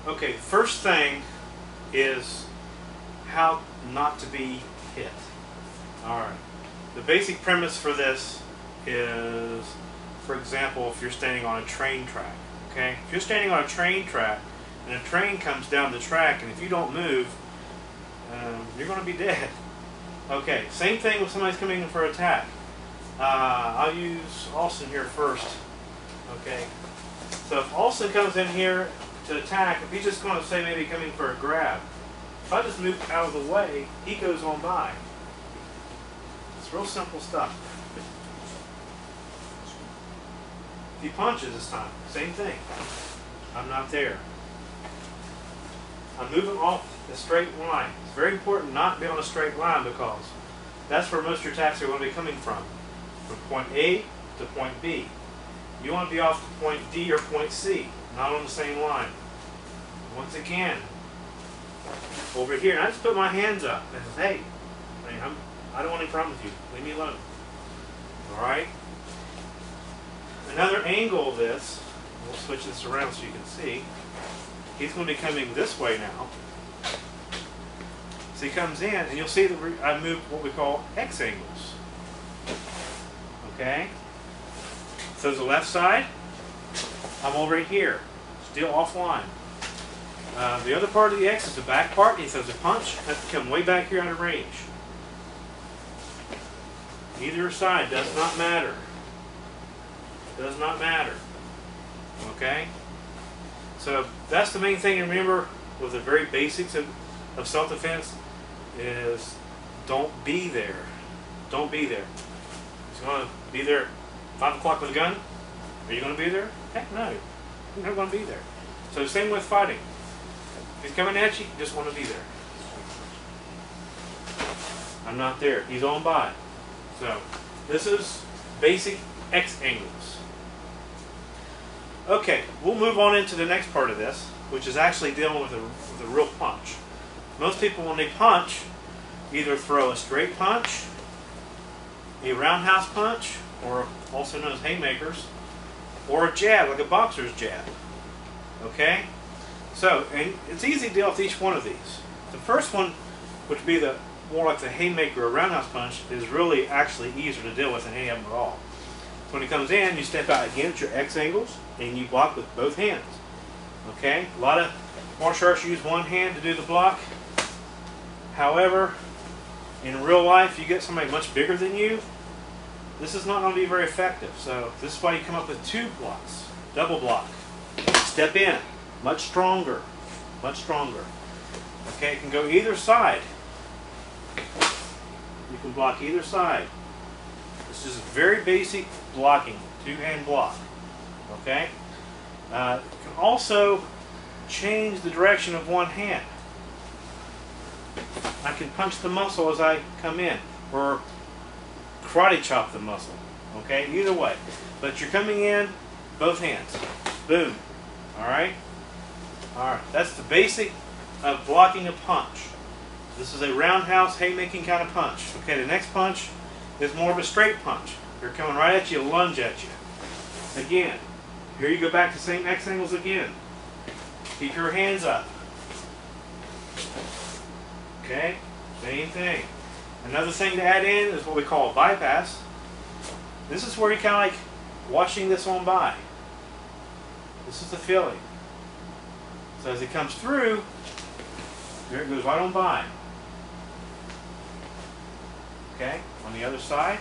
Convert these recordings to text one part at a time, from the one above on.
Okay, first thing is how not to be hit. Alright. The basic premise for this is, for example, if you're standing on a train track. Okay? If you're standing on a train track and a train comes down the track, and if you don't move, you're going to be dead. Okay, same thing with somebody's coming in for attack. I'll use Austin here first. Okay, so if Austin comes in here to attack, if he's just going to say maybe coming for a grab, if I just move out of the way, he goes on by. It's real simple stuff. If he punches this time, same thing. I'm not there. I'm moving off the straight line. It's very important not to be on a straight line because that's where most of your attacks are going to be coming from point A to point B. You want to be off to point D or point C, not on the same line. Once again, over here, and I just put my hands up and says, hey, I don't want any problem with you. Leave me alone. Alright? Another angle of this, we'll switch this around so you can see. He's going to be coming this way now. So he comes in, and you'll see that I moved what we call X angles. Okay? So the left side, I'm over here, still offline. The other part of the X is the back part. He says a punch, I have to come way back here out of range. Either side does not matter. Does not matter. Okay? So that's the main thing to remember with the very basics of self-defense is don't be there. Don't be there. He's going to be there at 5 o'clock with a gun? Are you going to be there? Heck no. You're not going to be there. So same with fighting. If he's coming at you, you just want to be there. I'm not there. He's on by. So this is basic X angles. Okay, we'll move on into the next part of this, which is actually dealing with a real punch. Most people, when they punch, either throw a straight punch, a roundhouse punch, or also known as haymakers, or a jab, like a boxer's jab. Okay? So, and it's easy to deal with each one of these. The first one, which would be the more like the haymaker or roundhouse punch, is really actually easier to deal with than any of them at all. So when he comes in, you step out again at your X angles, and you block with both hands. Okay? A lot of martial arts use one hand to do the block. However, in real life, you get somebody much bigger than you, this is not going to be very effective. So this is why you come up with two blocks. Double block. Step in. Much stronger. Much stronger. Okay, it can go either side. You can block either side. This is very basic blocking. Two-hand block. Okay? You can also change the direction of one hand. I can punch the muscle as I come in, or karate chop the muscle. Okay? Either way. But you're coming in, both hands. Boom. Alright? Alright. That's the basic of blocking a punch. This is a roundhouse, haymaking kind of punch. Okay, the next punch is more of a straight punch. They're coming right at you, lunge at you. Again, here you go back to the same X angles again. Keep your hands up. Okay, same thing. Another thing to add in is what we call a bypass. This is where you're kind of like watching this on by. This is the feeling. So as it comes through, there it goes right on by. Okay, on the other side,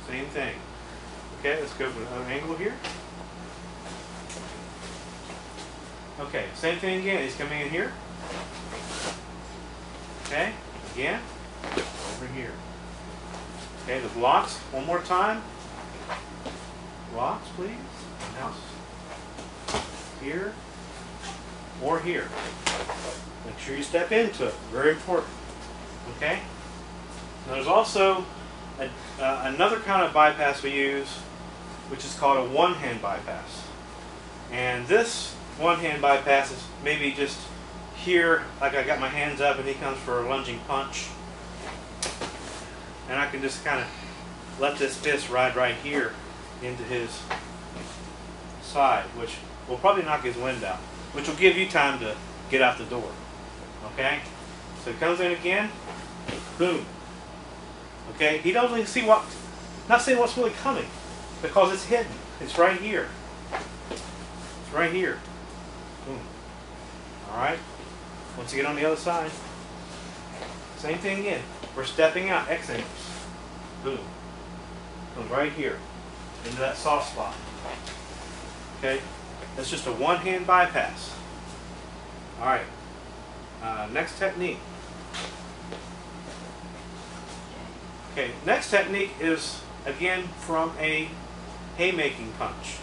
same thing. Okay, let's go for another angle here. Okay, same thing again. He's coming in here. Okay, again, over here. Okay, the blocks, one more time. Blocks, please. Now, here or here. Make sure you step into it. Very important. Okay? Now there's also another kind of bypass we use, which is called a one-hand bypass. And this one-hand bypass is maybe just here, like I got my hands up and he comes for a lunging punch. And I can just kind of let this fist ride right here into his side, which will probably knock his wind out, which will give you time to get out the door. Okay? So he comes in again, boom. Okay? He doesn't even see not seeing what's really coming because it's hidden. It's right here. It's right here. Boom. Alright? Once you get on the other side, same thing again. We're stepping out, X angles. Boom. Comes right here into that soft spot. Okay? That's just a one-hand bypass. Alright. Next technique. Okay, next technique is again from a haymaking punch.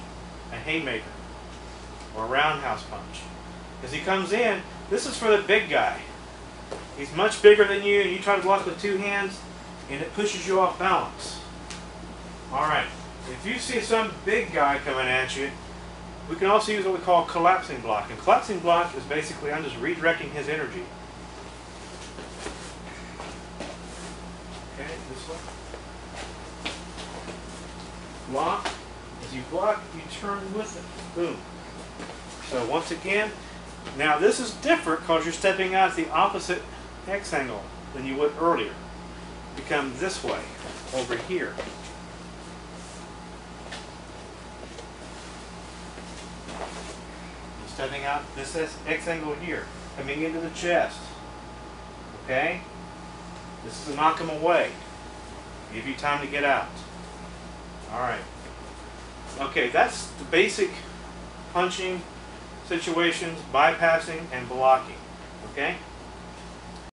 A haymaker. Or a roundhouse punch. As he comes in, this is for the big guy. He's much bigger than you, and you try to block with two hands, and it pushes you off balance. Alright, if you see some big guy coming at you, we can also use what we call collapsing block. And collapsing block is basically, I'm just redirecting his energy. Okay, this way. Block. As you block, you turn with it. Boom. So once again, now this is different because you're stepping out at the opposite X angle than you would earlier. You come this way, over here. You're stepping out, this is X angle here, coming into the chest. Okay? This is to knock him away. Give you time to get out. Alright. Okay, that's the basic punching situations, bypassing, and blocking. Okay?